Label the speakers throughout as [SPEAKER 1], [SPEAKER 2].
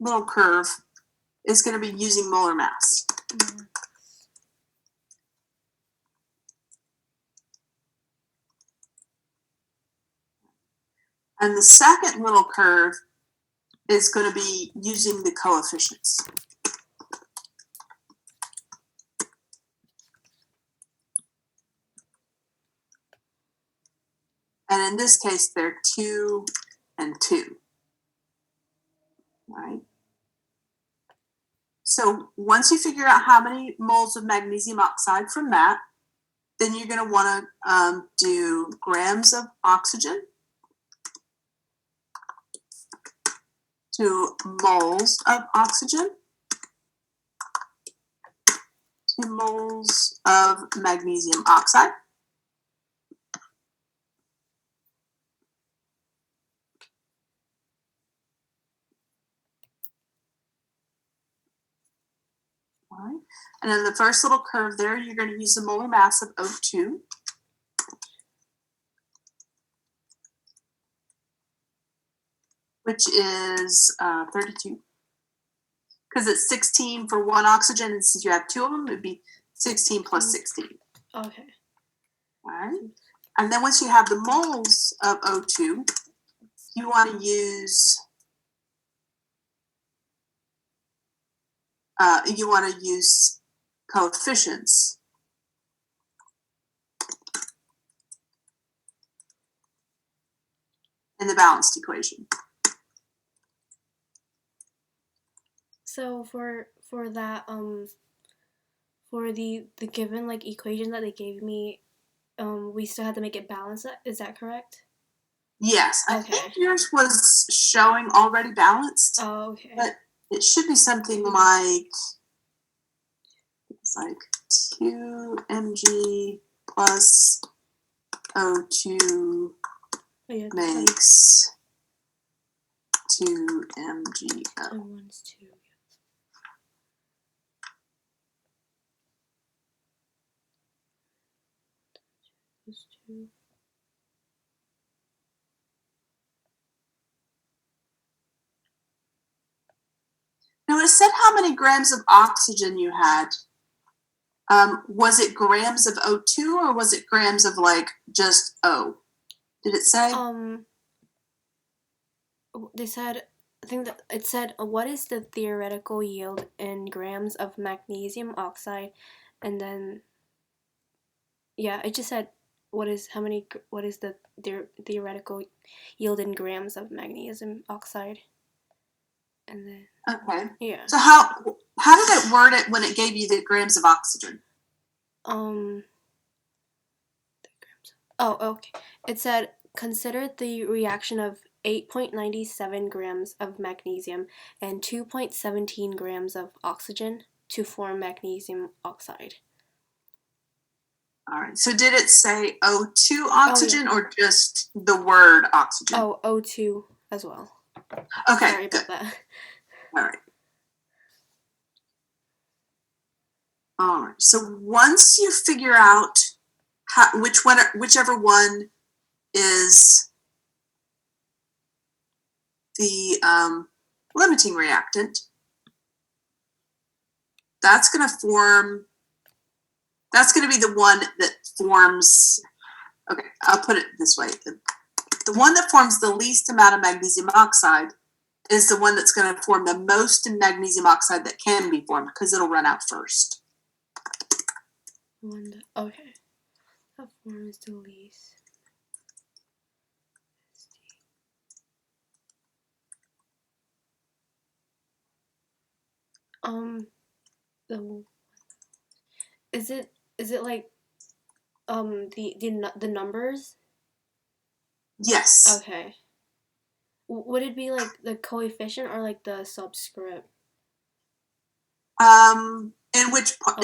[SPEAKER 1] little curve is going to be using molar mass. And the second little curve is going to be using the coefficients. And in this case, they're 2 and 2. Right? So once you figure out how many moles of magnesium oxide from that, then you're going to want to do grams of oxygen to moles of oxygen to moles of magnesium oxide. All right. And then the first little curve there, you're going to use the molar mass of O2. Which is 32. Because it's 16 for one oxygen, and since you have 2 of them, it would be 16 plus 16.
[SPEAKER 2] Okay.
[SPEAKER 1] All right. And then once you have the moles of O2, you want to use coefficients. In the balanced equation.
[SPEAKER 2] So for that for the given like equation that they gave me, we still had to make it balanced. Is that correct?
[SPEAKER 1] Yes,
[SPEAKER 2] okay.
[SPEAKER 1] I think yours was showing already balanced.
[SPEAKER 2] Oh, okay.
[SPEAKER 1] But it should be something like 2 mg plus O2 makes 2 MgO.
[SPEAKER 2] One's 2. Plus 2.
[SPEAKER 1] Now it said how many grams of oxygen you had. Was it grams of O2 or was it grams of like just O? Did it say?
[SPEAKER 2] They said, I think that it said, what is the theoretical yield in grams of magnesium oxide? And then, yeah, it just said, what is the theoretical yield in grams of magnesium oxide? And then,
[SPEAKER 1] okay.
[SPEAKER 2] Yeah.
[SPEAKER 1] So how did it word it when it gave you the grams of oxygen?
[SPEAKER 2] Oh, okay. It said, consider the reaction of 8.97 grams of magnesium and 2.17 grams of oxygen to form magnesium oxide.
[SPEAKER 1] All right. So did it say O2 oxygen
[SPEAKER 2] yeah.
[SPEAKER 1] or just the word oxygen?
[SPEAKER 2] Oh, O2 as well.
[SPEAKER 1] Okay.
[SPEAKER 2] Sorry about that.
[SPEAKER 1] All right. All right. So once you figure out whichever one is the limiting reactant, that's going to be the one that forms, okay, I'll put it this way. The one that forms the least amount of magnesium oxide is the one that's going to form the most magnesium oxide that can be formed because it'll run out first.
[SPEAKER 2] Okay. That forms the least. Is it like the numbers?
[SPEAKER 1] Yes.
[SPEAKER 2] Okay. Would it be like the coefficient or like the subscript?
[SPEAKER 1] In which part?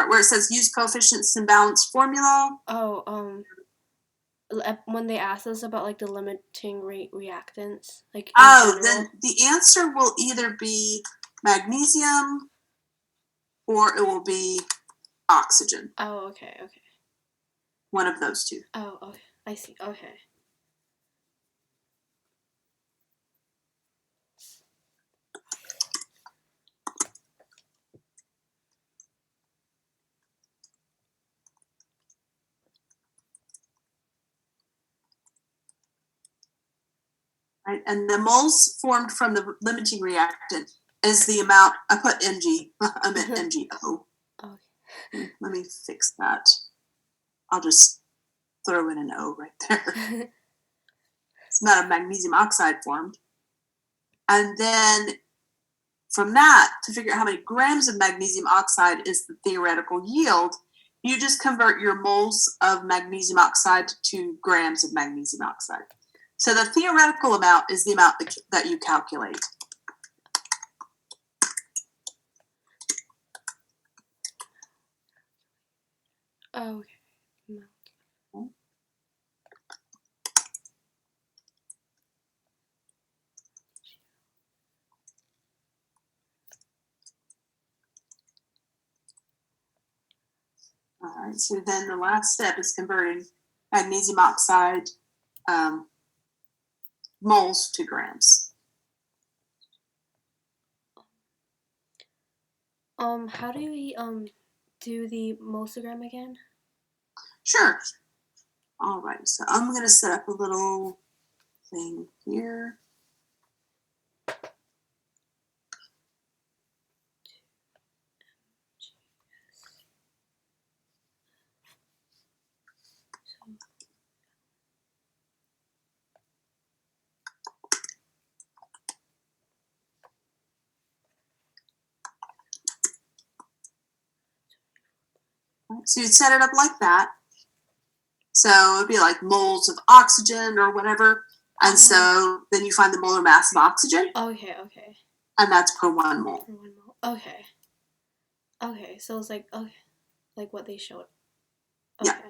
[SPEAKER 1] Where it says use coefficients in balanced formula?
[SPEAKER 2] Oh, when they asked us about like the limiting rate reactants, like
[SPEAKER 1] then the answer will either be magnesium or it will be oxygen.
[SPEAKER 2] Oh, okay.
[SPEAKER 1] One of those two.
[SPEAKER 2] Oh, okay. I see. Okay.
[SPEAKER 1] right? And the moles formed from the limiting reactant is the amount, I put Mg, I meant MgO.
[SPEAKER 2] Okay.
[SPEAKER 1] Let me fix that. I'll just throw in an O right there. It's the amount of magnesium oxide formed. And then from that, to figure out how many grams of magnesium oxide is the theoretical yield, you just convert your moles of magnesium oxide to grams of magnesium oxide. So the theoretical amount is the amount that you calculate.
[SPEAKER 2] Okay. No.
[SPEAKER 1] All right, so then the last step is converting magnesium oxide moles to grams.
[SPEAKER 2] How do we do the molestogram again?
[SPEAKER 1] Sure. All right, so I'm going to set up a little thing here. So you'd set it up like that. So it'd be like moles of oxygen or whatever. And so then you find the molar mass of oxygen.
[SPEAKER 2] Okay, okay.
[SPEAKER 1] And that's per 1 mole.
[SPEAKER 2] Per 1 mole. Okay. Okay, so it's like, okay, like what they showed. Okay.
[SPEAKER 1] Yeah.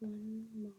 [SPEAKER 2] One mole.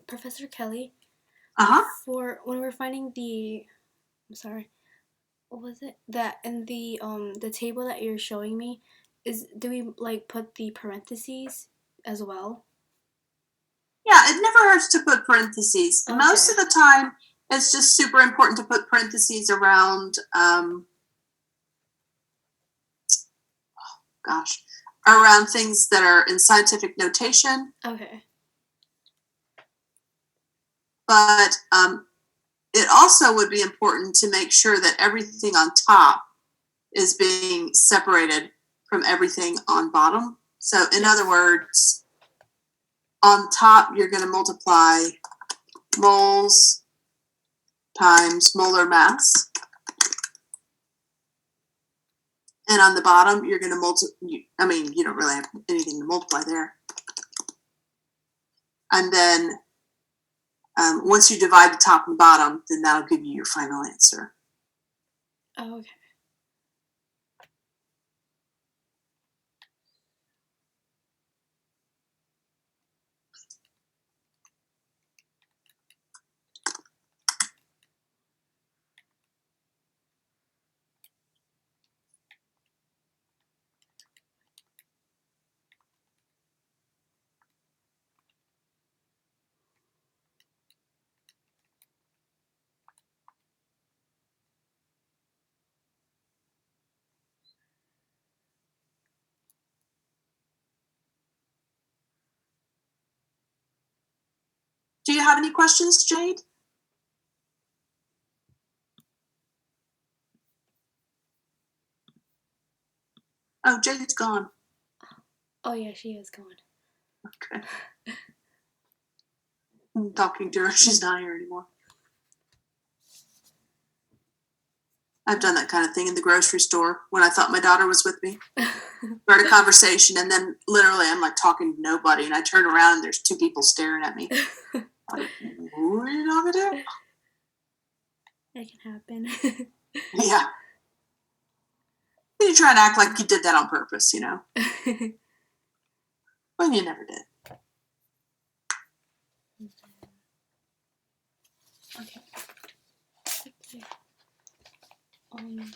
[SPEAKER 2] Professor Kelly. For when we're finding I'm sorry, what was it? That in the table that you're showing me, do we like put the parentheses as well?
[SPEAKER 1] Yeah, it never hurts to put parentheses. Okay. Most of the time, it's just super important to put parentheses around, around things that are in scientific notation.
[SPEAKER 2] Okay.
[SPEAKER 1] But it also would be important to make sure that everything on top is being separated from everything on bottom. So in other words, on top, you're going to multiply moles times molar mass. And on the bottom, you're going to you don't really have anything to multiply there. And then once you divide the top and bottom, then that'll give you your final answer.
[SPEAKER 2] Oh, okay.
[SPEAKER 1] Do you have any questions, Jade? Oh, Jade's gone.
[SPEAKER 2] Oh yeah, she is gone.
[SPEAKER 1] Okay. I'm talking to her. She's not here anymore. I've done that kind of thing in the grocery store when I thought my daughter was with me. Start a conversation, and then literally I'm like talking to nobody, and I turn around and there's two people staring at me. Like, who are you talking to?
[SPEAKER 2] That can happen.
[SPEAKER 1] Yeah. You try and act like you did that on purpose, you know? Well, you never did.
[SPEAKER 2] Okay. Um.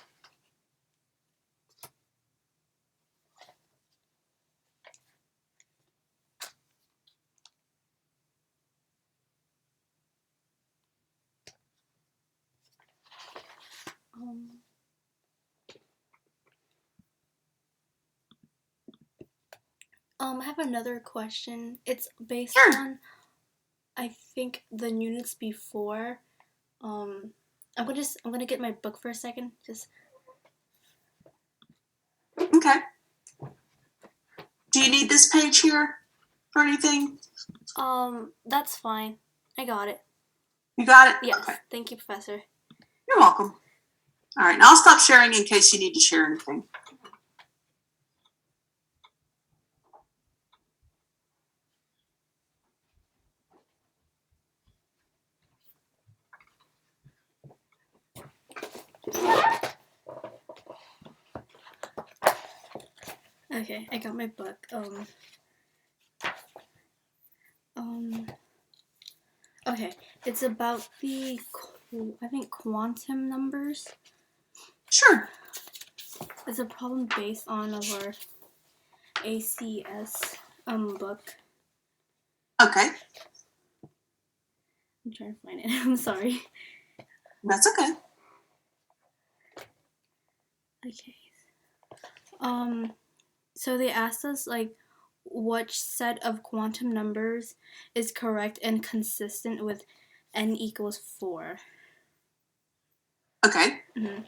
[SPEAKER 2] I have another question. It's based
[SPEAKER 1] Sure.
[SPEAKER 2] on, I think, the units before. I'm gonna get my book for a second. Just
[SPEAKER 1] Okay. Do you need this page here for anything?
[SPEAKER 2] that's fine. I got it.
[SPEAKER 1] You got it?
[SPEAKER 2] Yes.
[SPEAKER 1] Okay.
[SPEAKER 2] Thank you, Professor.
[SPEAKER 1] You're welcome. All right, now I'll stop sharing in case you need to share anything.
[SPEAKER 2] Okay, I got my book. Okay, it's about the, I think, quantum numbers.
[SPEAKER 1] Sure.
[SPEAKER 2] It's a problem based on our ACS book.
[SPEAKER 1] Okay.
[SPEAKER 2] I'm trying to find it. I'm sorry.
[SPEAKER 1] That's okay.
[SPEAKER 2] Okay. So they asked us, like, which set of quantum numbers is correct and consistent with n equals 4.
[SPEAKER 1] Okay.
[SPEAKER 2] Mm-hmm.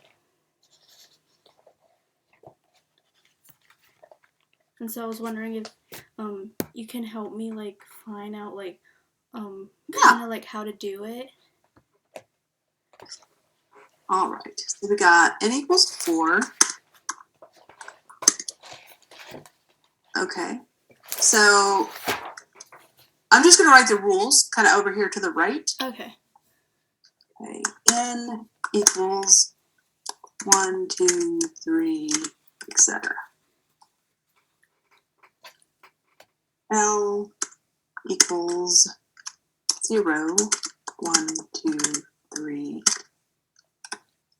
[SPEAKER 2] And so I was wondering if you can help me, like, find out, like, kind of like how to do it.
[SPEAKER 1] All right. So we got n equals 4. Okay. So I'm just going to write the rules kind of over here to the right.
[SPEAKER 2] Okay.
[SPEAKER 1] Okay. N equals 1, 2, 3, etc. L equals 0, 1, 2, 3,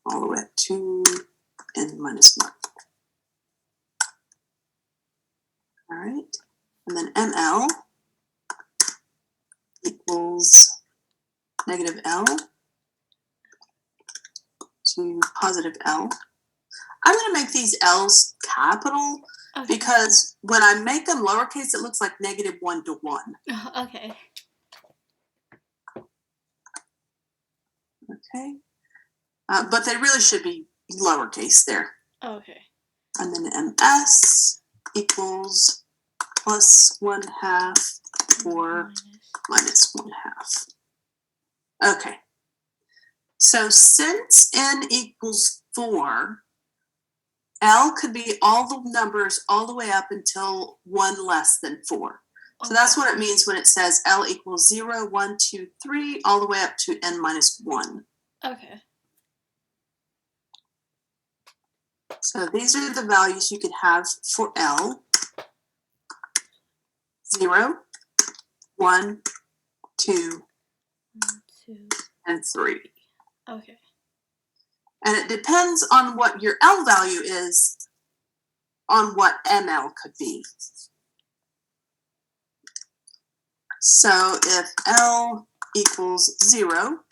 [SPEAKER 1] all the way up to n minus 1. All right. And then ML equals negative L to positive L. I'm going to make these L's capital because when I make them lowercase, it looks like negative 1 to 1.
[SPEAKER 2] Okay.
[SPEAKER 1] Okay. But they really should be lowercase there.
[SPEAKER 2] Okay.
[SPEAKER 1] And then MS equals plus 1/2 or minus 1/2. Okay. So since n equals 4, L could be all the numbers all the way up until 1 less than 4. So that's what it means when it says L equals 0, 1, 2, 3, all the way up to n minus 1.
[SPEAKER 2] Okay.
[SPEAKER 1] So these are the values you could have for L. 0, 1, 2,
[SPEAKER 2] 1, 2,
[SPEAKER 1] and 3.
[SPEAKER 2] Okay.
[SPEAKER 1] And it depends on what your L value is on what ML could be. So if L equals 0,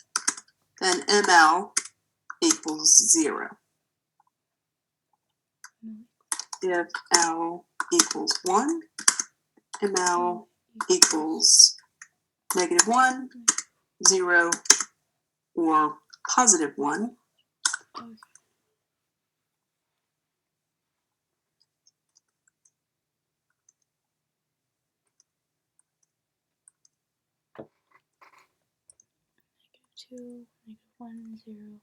[SPEAKER 1] then ML equals 0. If L equals 1, ML equals -1, 0, or +1.
[SPEAKER 2] Okay. -2, -1, 0.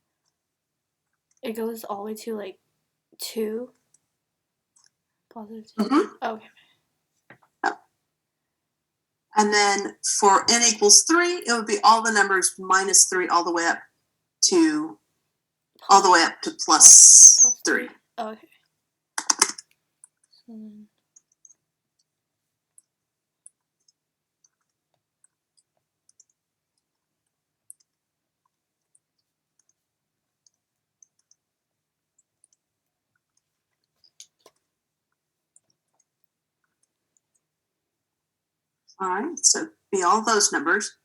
[SPEAKER 2] It goes all the way to like 2. +2.
[SPEAKER 1] Mhm.
[SPEAKER 2] Okay.
[SPEAKER 1] And then for n equals 3, it would be all the numbers -3 all the way up to plus 3.
[SPEAKER 2] Okay. So then,
[SPEAKER 1] All right, so be all those numbers.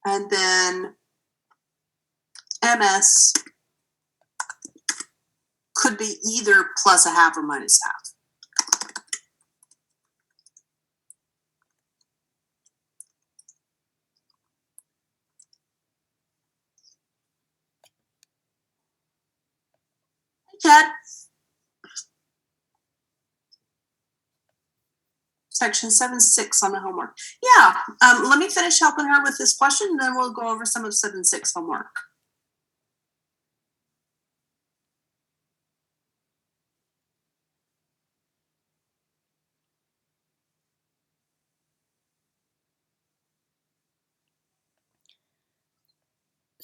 [SPEAKER 1] And then MS could be either +1/2 or -1/2. Chad? Section 7.6 on the homework. Yeah, let me finish helping her with this question, and then we'll go over some of 7.6 homework.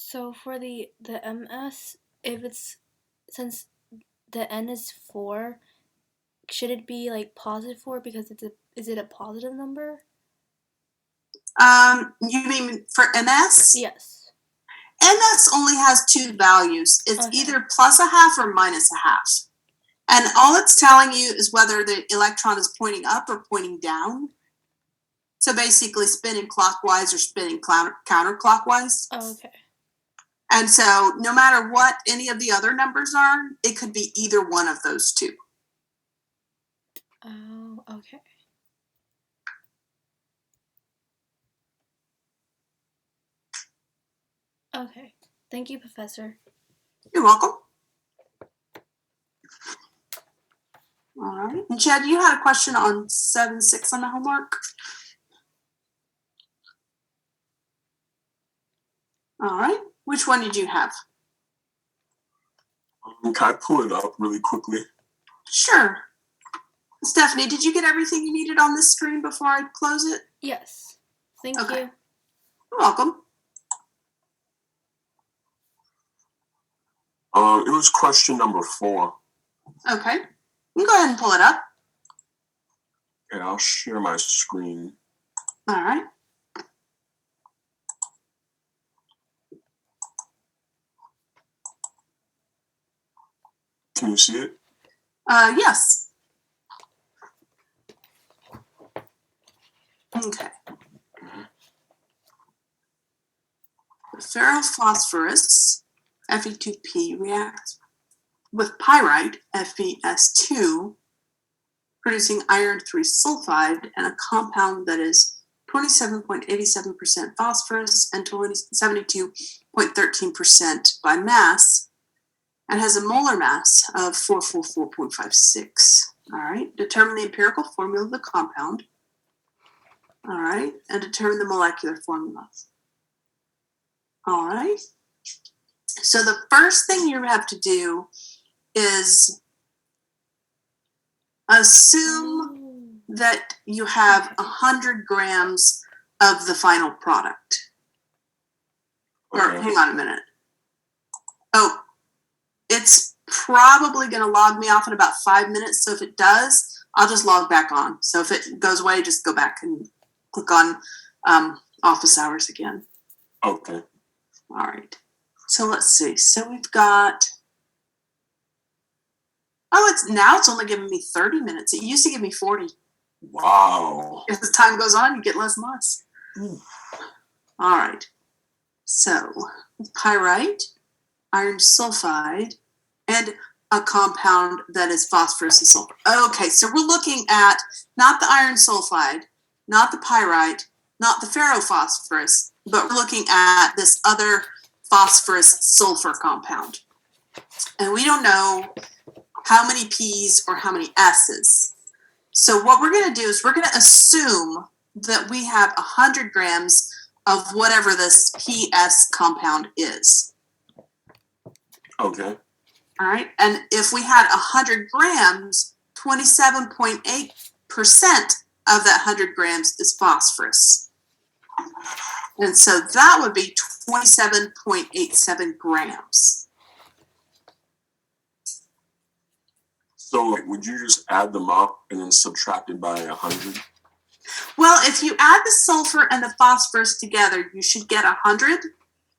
[SPEAKER 2] so for the MS, if it's since the n is 4, should it be like +4 because is it a positive number?
[SPEAKER 1] You mean for MS?
[SPEAKER 2] Yes.
[SPEAKER 1] MS only has 2 values. It's
[SPEAKER 2] Okay.
[SPEAKER 1] either +1/2 or -1/2. And all it's telling you is whether the electron is pointing up or pointing down. So basically spinning clockwise or spinning counterclockwise.
[SPEAKER 2] Okay.
[SPEAKER 1] And so no matter what any of the other numbers are, it could be either one of those two.
[SPEAKER 2] Oh, okay. Okay. Thank you, Professor.
[SPEAKER 1] You're welcome. All right. And Chad, you had a question on 7.6 on the homework? All right. Which one did you have?
[SPEAKER 3] Can I pull it up really quickly?
[SPEAKER 1] Sure. Stephanie, did you get everything you needed on this screen before I close it?
[SPEAKER 2] Yes. Thank
[SPEAKER 1] Okay.
[SPEAKER 2] you.
[SPEAKER 1] You're welcome.
[SPEAKER 3] It was question number 4.
[SPEAKER 1] Okay. You can go ahead and pull it up.
[SPEAKER 3] Okay, I'll share my screen.
[SPEAKER 1] All right.
[SPEAKER 3] Can you see it?
[SPEAKER 1] Yes. Okay. The ferrophosphorus, Fe2P, reacts with pyrite, FeS2, producing iron 3 sulfide and a compound that is 27.87% phosphorus and 72.13% by mass, and has a molar mass of 444.56. All right, determine the empirical formula of the compound. All right, and determine the molecular formula. All right. So the first thing you have to do is assume that you have 100 grams of the final product. Or
[SPEAKER 3] Okay.
[SPEAKER 1] hang on a minute. Oh, it's probably going to log me off in about 5 minutes. So if it does, I'll just log back on. So if it goes away, just go back and click on office hours again.
[SPEAKER 3] Okay.
[SPEAKER 1] All right. So let's see. So we've got. Oh, it's only giving me 30 minutes. It used to give me 40.
[SPEAKER 3] Wow.
[SPEAKER 1] As the time goes on, you get less and less. All right. So pyrite, iron sulfide, and a compound that is phosphorus and sulfur. Okay, so we're looking at not the iron sulfide, not the pyrite, not the ferrophosphorus, but we're looking at this other phosphorus sulfur compound. And we don't know how many P's or how many S's. So what we're going to do is we're going to assume that we have 100 grams of whatever this PS compound is.
[SPEAKER 3] Okay.
[SPEAKER 1] All right. And if we had 100 grams, 27.8% of that 100 grams is phosphorus. And so that would be 27.87 grams.
[SPEAKER 3] So, like, would you just add them up and then subtract it by 100?
[SPEAKER 1] Well, if you add the sulfur and the phosphorus together, you should get 100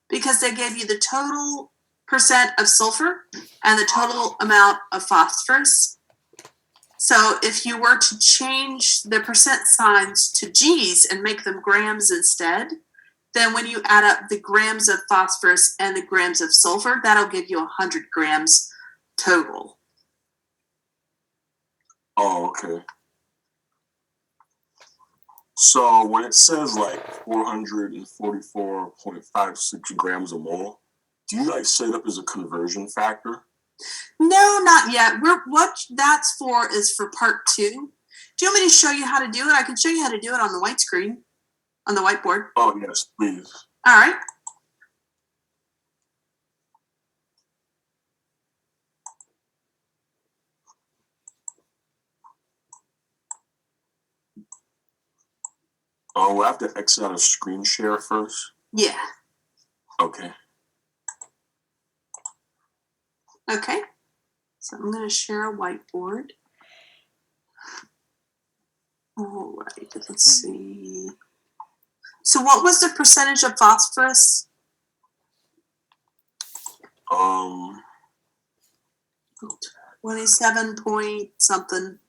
[SPEAKER 1] because they gave you the total percent of sulfur and the total amount of phosphorus. So if you were to change the percent signs to G's and make them grams instead, then when you add up the grams of phosphorus and the grams of sulfur, that'll give you 100 grams total.
[SPEAKER 3] Oh, okay. So when it says like 444.56 grams a mole, do you like set it up as a conversion factor?
[SPEAKER 1] No, not yet. What that's for is for part 2. Do you want me to show you how to do it? I can show you how to do it on the white screen, on the whiteboard.
[SPEAKER 3] Oh, yes, please.
[SPEAKER 1] All right.
[SPEAKER 3] Oh, we'll have to exit out of screen share first.
[SPEAKER 1] Yeah.
[SPEAKER 3] Okay.
[SPEAKER 1] Okay. So I'm going to share a whiteboard. All right. Let's see. So what was the percentage of phosphorus? 27 point something.